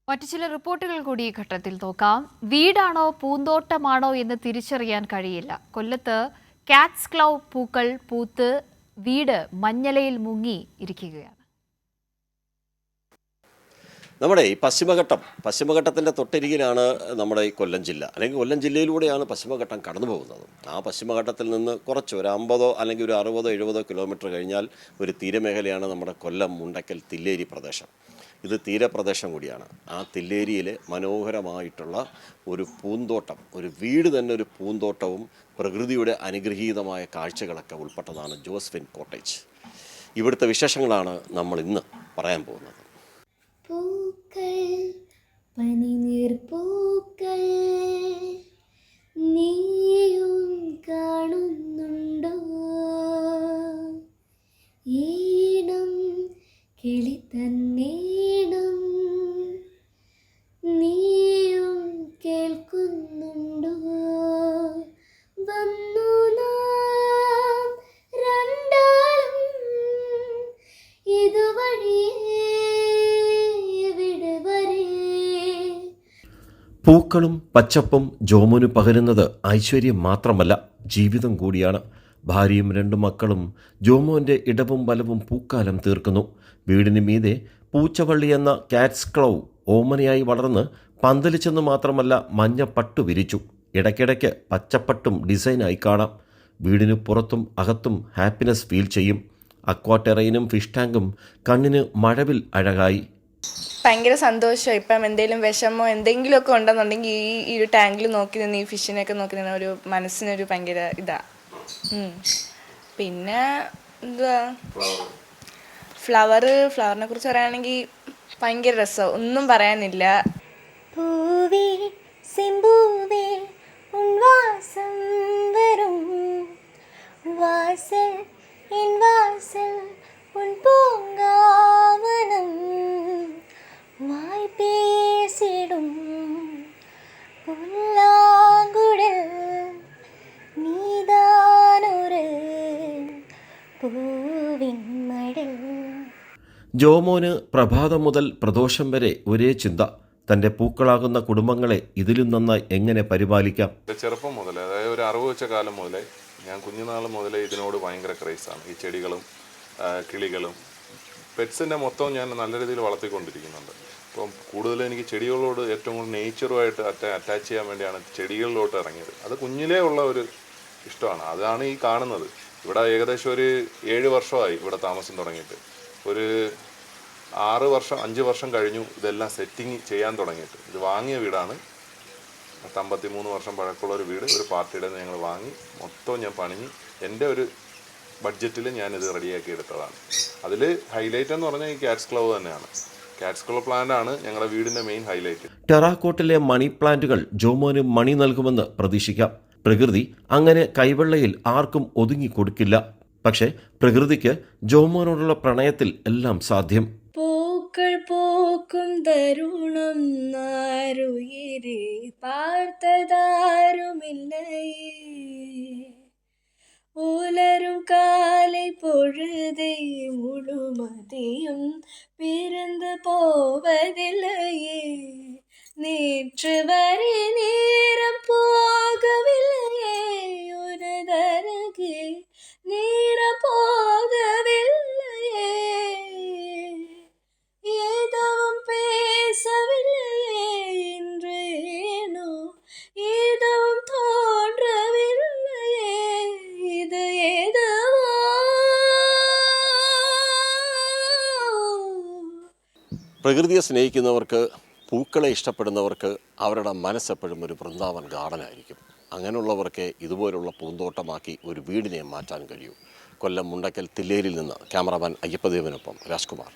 മറ്റു ചില റിപ്പോർട്ടുകൾ കൂടി ഈ ഘട്ടത്തിൽ നോക്കാം. വീടാണോ പൂന്തോട്ടമാണോ എന്ന് തിരിച്ചറിയാൻ കഴിയില്ല. കൊല്ലത്ത് കാറ്റ്സ് ക്ലൗ പൂക്കൾ പൂത്ത് വീട് മഞ്ഞലയിൽ മുങ്ങി ഇരിക്കുകയാണ്. നമ്മുടെ ഈ പശ്ചിമഘട്ടത്തിൻ്റെ തൊട്ടരികിലാണ് നമ്മുടെ ഈ കൊല്ലം ജില്ല, അല്ലെങ്കിൽ കൊല്ലം ജില്ലയിലൂടെയാണ് പശ്ചിമഘട്ടം കടന്നു പോകുന്നത്. ആ പശ്ചിമഘട്ടത്തിൽ നിന്ന് കുറച്ച് ഒരു 50 അല്ലെങ്കിൽ ഒരു 60-70 കിലോമീറ്റർ കഴിഞ്ഞാൽ ഒരു തീരമേഖലയാണ് നമ്മുടെ കൊല്ലം മുണ്ടക്കൽ തില്ലേരി പ്രദേശം. ഇത് തീരപ്രദേശം കൂടിയാണ്. ആ തില്ലേരിയിലെ മനോഹരമായിട്ടുള്ള ഒരു പൂന്തോട്ടം, ഒരു വീട് തന്നെ ഒരു പൂന്തോട്ടവും പ്രകൃതിയുടെ അനുഗ്രഹീതമായ കാഴ്ചകളൊക്കെ ഉൾപ്പെട്ടതാണ് ജോസ്ഫിൻ കോട്ടേജ്. ഇവിടുത്തെ വിശേഷങ്ങളാണ് നമ്മൾ ഇന്ന് പറയാൻ പോകുന്നത്. പനിനീർപ്പൂക്കൾ നീയും കാണുന്നുണ്ടോ? ഈണം കിളി തന്നേണം നീയും കേൾക്കുന്നുണ്ടോ? വന്നു നാം രണ്ടാളും ഇതുവഴിയേ. പൂക്കളും പച്ചപ്പും ജോമോന് പകരുന്നത് ഐശ്വര്യം മാത്രമല്ല, ജീവിതം കൂടിയാണ്. ഭാര്യയും 2 മക്കളും ജോമോൻ്റെ ഇടവും വലവും പൂക്കാലം തീർക്കുന്നു. വീടിന് മീതെ പൂച്ചവള്ളി എന്ന കാറ്റ്സ് ക്ലൗ ഓമനയായി വളർന്ന് പന്തലിച്ചെന്ന് മാത്രമല്ല, മഞ്ഞ പട്ടു വിരിച്ചു. ഇടയ്ക്കിടയ്ക്ക് പച്ചപ്പട്ടും ഡിസൈനായി കാണാം. വീടിന് പുറത്തും അകത്തും ഹാപ്പിനെസ് ഫീൽ ചെയ്യും. അക്വാടെറൈനും ഫിഷ് ടാങ്കും കണ്ണിന് മഴവിൽ അഴകായി. ഭയങ്കര സന്തോഷമാണ്. ഇപ്പം എന്തെങ്കിലും വിഷമോ എന്തെങ്കിലുമൊക്കെ ഉണ്ടെന്നുണ്ടെങ്കിൽ ഈ ഒരു ടാങ്കിൽ നോക്കി നിന്ന് ഈ ഫിഷിനെയൊക്കെ നോക്കി നിന്ന് ഒരു മനസ്സിനൊരു ഭയങ്കര പിന്നെ എന്തുവാ, ഫ്ലവറിനെ കുറിച്ച് പറയുകയാണെങ്കിൽ ഭയങ്കര രസം, ഒന്നും പറയാനില്ല. പൂവേ സിംബൂവേ ഉൻവാസം വരും വാസൽ എൻ വാസൽ ഉൻ പൂങ്കാവനം വായ് പേസിടും പുല്ലാങ്കുഴൽ നീതാനൊരു പൂവിൻ മടൽ. ജോമോന് പ്രഭാതം മുതൽ പ്രദോഷം വരെ ഒരേ ചിന്ത, തൻ്റെ പൂക്കളാകുന്ന കുടുംബങ്ങളെ ഇതിലും നന്നായി എങ്ങനെ പരിപാലിക്കാം. ചെറുപ്പം മുതലേ, അതായത് ഒരു 60 വെച്ച കാലം മുതലേ, ഞാൻ കുഞ്ഞുനാൾ മുതലേ ഇതിനോട് ഭയങ്കര ക്രേസാണ്. ഈ ചെടികളും കിളികളും പെറ്റ്സിൻ്റെ മൊത്തം ഞാൻ നല്ല രീതിയിൽ വളർത്തിക്കൊണ്ടിരിക്കുന്നുണ്ട്. അപ്പം കൂടുതൽ എനിക്ക് ചെടികളോട് ഏറ്റവും കൂടുതൽ നേച്ചറുമായിട്ട് അറ്റാച്ച് ചെയ്യാൻ വേണ്ടിയാണ് ചെടികളിലോട്ട് ഇറങ്ങിയത്. അത് കുഞ്ഞിലേ ഉള്ള ഒരു ഇഷ്ടമാണ്. അതാണ് ഈ കാണുന്നത്. ഇവിടെ ഏകദേശം ഒരു 7 വർഷമായി ഇവിടെ താമസം തുടങ്ങിയിട്ട്. ഒരു 5 വർഷം കഴിഞ്ഞു ഇതെല്ലാം സെറ്റിങ് ചെയ്യാൻ തുടങ്ങിയിട്ട്. ഇത് വാങ്ങിയ വീടാണ്. 53 വർഷം പഴക്കമുള്ള ഒരു വീട്. ഒരു പാർട്ടിയുടെ ഞങ്ങൾ വാങ്ങി മൊത്തം ഞാൻ പണിഞ്ഞ് എൻ്റെ ഒരു ബഡ്ജറ്റിൽ ഞാനിത് റെഡിയാക്കി എടുത്തതാണ്. അതിൽ ഹൈലൈറ്റ് എന്ന് പറഞ്ഞാൽ ഈ കാറ്റ്സ് ക്ലൗ തന്നെയാണ്. കാറ്റ്സ് ക്ലൗ പ്ലാന്റ് ആണ് ഞങ്ങളുടെ വീടിൻ്റെ മെയിൻ ഹൈലൈറ്റ്. ടെറാക്കോട്ടിലെ മണി പ്ലാന്റുകൾ ജോമോന് മണി നൽകുമെന്ന് പ്രതീക്ഷിക്കാം. പ്രകൃതി അങ്ങനെ കൈവെള്ളയിൽ ആർക്കും ഒതുങ്ങിക്കൊടുക്കില്ല. പക്ഷേ പ്രകൃതിക്ക് ജോമോനോടുള്ള പ്രണയത്തിൽ എല്ലാം സാധ്യം. പൂക്കൾ പൂക്കും തരുണം നാരുയിരെ பார்த்ததாருமில்லையே உலரும் காலை பொழுதை முழுமதியும் பிறந்து போவதில்லையே நேற்று வரை நேரம் போகவில்லையே உனதருகே நேரம் போகவில்லையே ஏதவும் பேசவில்லையே இன்று ஏனோ ஏதவும் தோன்றவில்லையே இது ஏதவோ. പ്രകൃതിയെ സ്നേഹിക്കുന്നവർക്ക്, പൂക്കളെ ഇഷ്ടപ്പെടുന്നവർക്ക് അവരുടെ മനസ്സെപ്പോഴും ഒരു വൃന്ദാവൻ ഗാർഡനായിരിക്കും. അങ്ങനെയുള്ളവർക്ക് ഇതുപോലുള്ള പൂന്തോട്ടമാക്കി ഒരു വീടിനെ മാറ്റാൻ കഴിയൂ. കൊല്ലം മുണ്ടക്കൽ തില്ലേരിൽ നിന്ന് ക്യാമറാമാൻ അയ്യപ്പദേവനൊപ്പം രാജ്കുമാർ.